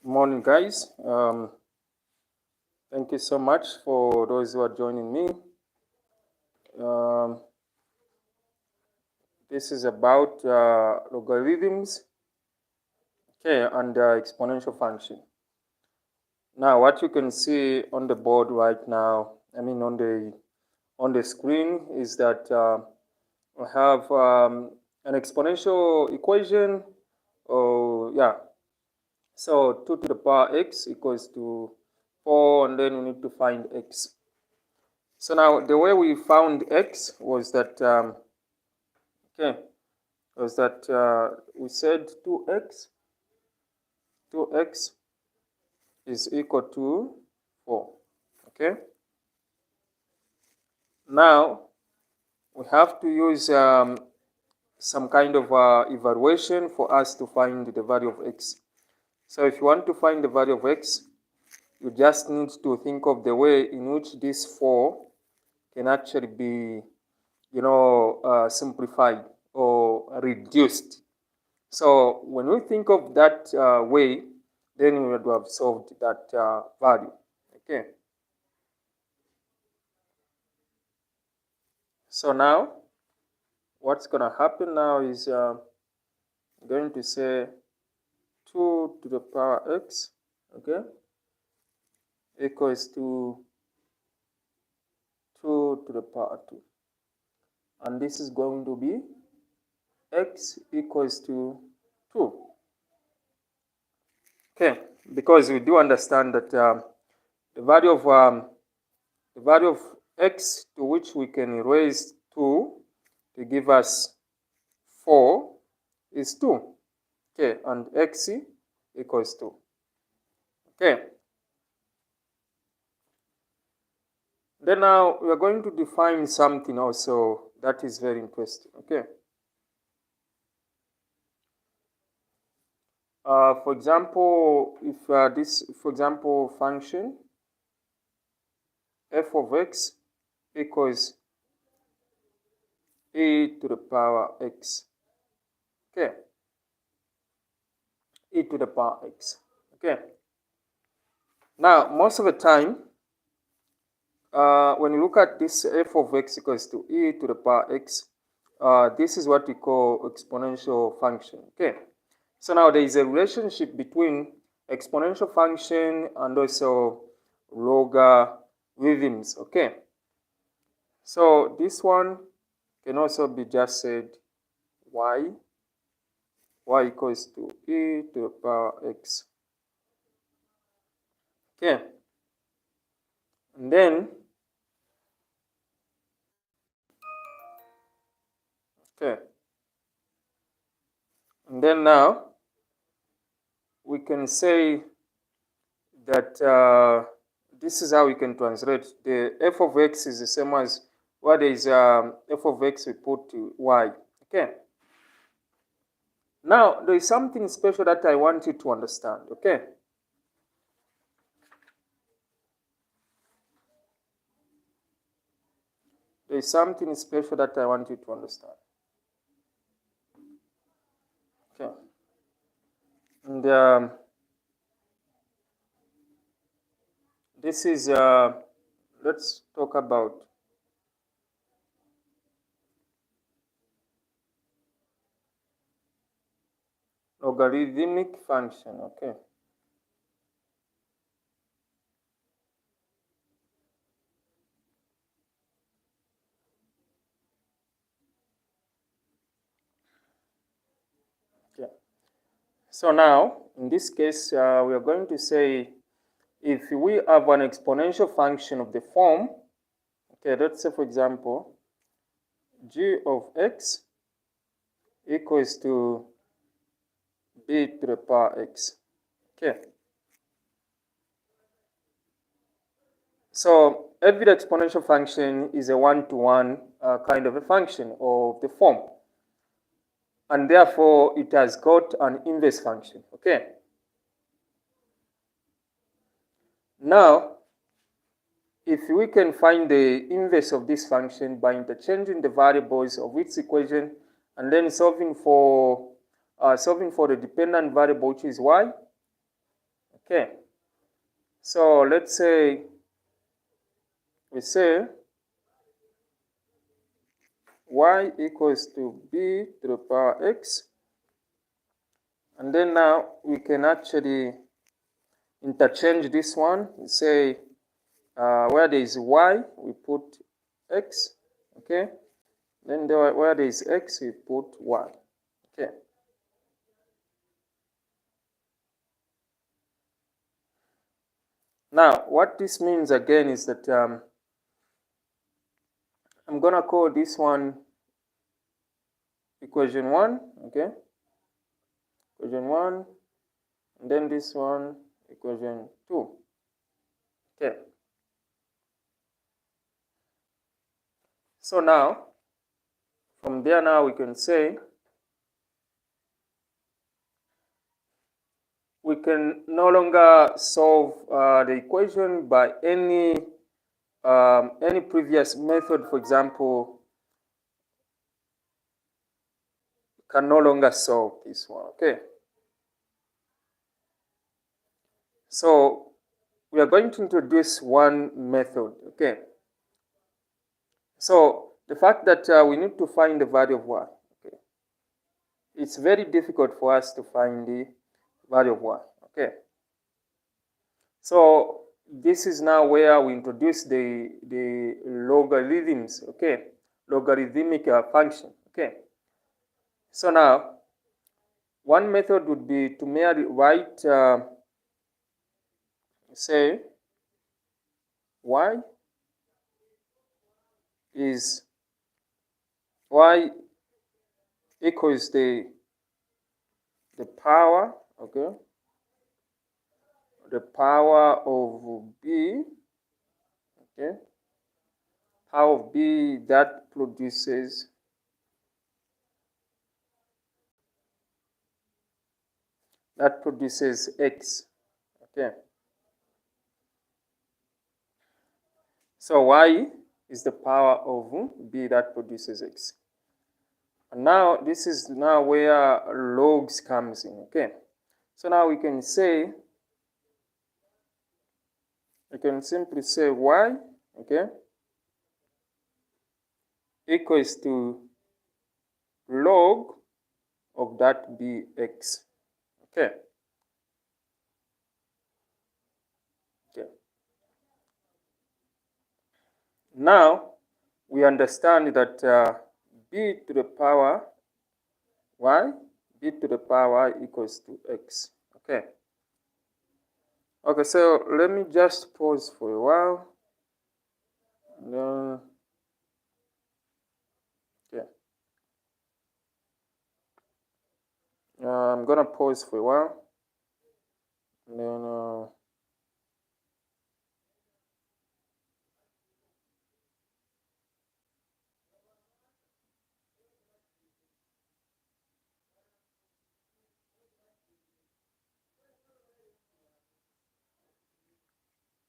Morning, guys. Thank you so much for those who are joining me. Um, this is about logarithms, okay, and exponential function. Now, what you can see on the board right now, on the screen, is that we have an exponential equation. Oh, yeah. So 2 to the power x equals to 4, and then we need to find x. So now the way we found x was that we said 2x is equal to 4. Okay. Now we have to use some kind of evaluation for us to find the value of x. So if you want to find the value of x, you just need to think of the way in which this 4 can actually be, simplified or reduced. So when we think of that way, then we would have solved that value. Okay. So now, what's going to happen now is I'm going to say 2 to the power x, okay, equals to 2 to the power 2. And this is going to be x equals to 2. Okay, because we do understand that the value of x to which we can raise 2 to give us 4 is 2. Okay, and x equals 2. Okay. Then now we are going to define something also that is very interesting. Okay. For example, if function f of x equals e to the power x. Okay. E to the power x. Okay. Now, most of the time, when you look at this f of x equals to e to the power x, this is what we call exponential function. Okay. So now there is a relationship between exponential function and also logarithms. Okay. So this one can also be just said y equals to e to the power x. Okay. And then now we can say that this is how we can translate the f of x is the same as what is f of x we put to y. Okay. Now there is something special that I want you to understand. Okay. There is something special that I want you to understand. Okay. And this is let's talk about logarithmic function. Okay. So now, in this case, we are going to say if we have an exponential function of the form, okay, let's say, for example, g of x equals to b to the power x. Okay. So every exponential function is a one-to-one kind of a function of the form. And therefore, it has got an inverse function. Okay. Now, if we can find the inverse of this function by interchanging the variables of its equation and then solving for the dependent variable, which is y, Okay, so let's say we say y equals to b to the power x, and then now we can actually interchange this one. We say where there is y, we put x, okay? Then where there is x, we put y, okay? Now, what this means again is that I'm gonna call this one equation 1, okay? Equation 1, and then this one equation 2, okay? So now, from there now we can say we can no longer solve the equation by any previous method. For example, can no longer solve this one, okay? So we are going to introduce one method, okay? So the fact that we need to find the value of y, okay? It's very difficult for us to find the value of y, okay? So this is now where we introduce the logarithms, okay? Logarithmic function, okay? So now, one method would be to merely write, say, y is y equals the power, okay, the power of b, okay, power of b that produces x, okay. So y is the power of b that produces x. And now this is now where logs comes in, okay. So now we can say, we can simply say y, okay, equals to log of that bx, okay. Okay. Now we understand that b to the power y, b to the power y equals to x, okay. Okay, so let me just pause for a while. Okay. I'm gonna pause for a while. Then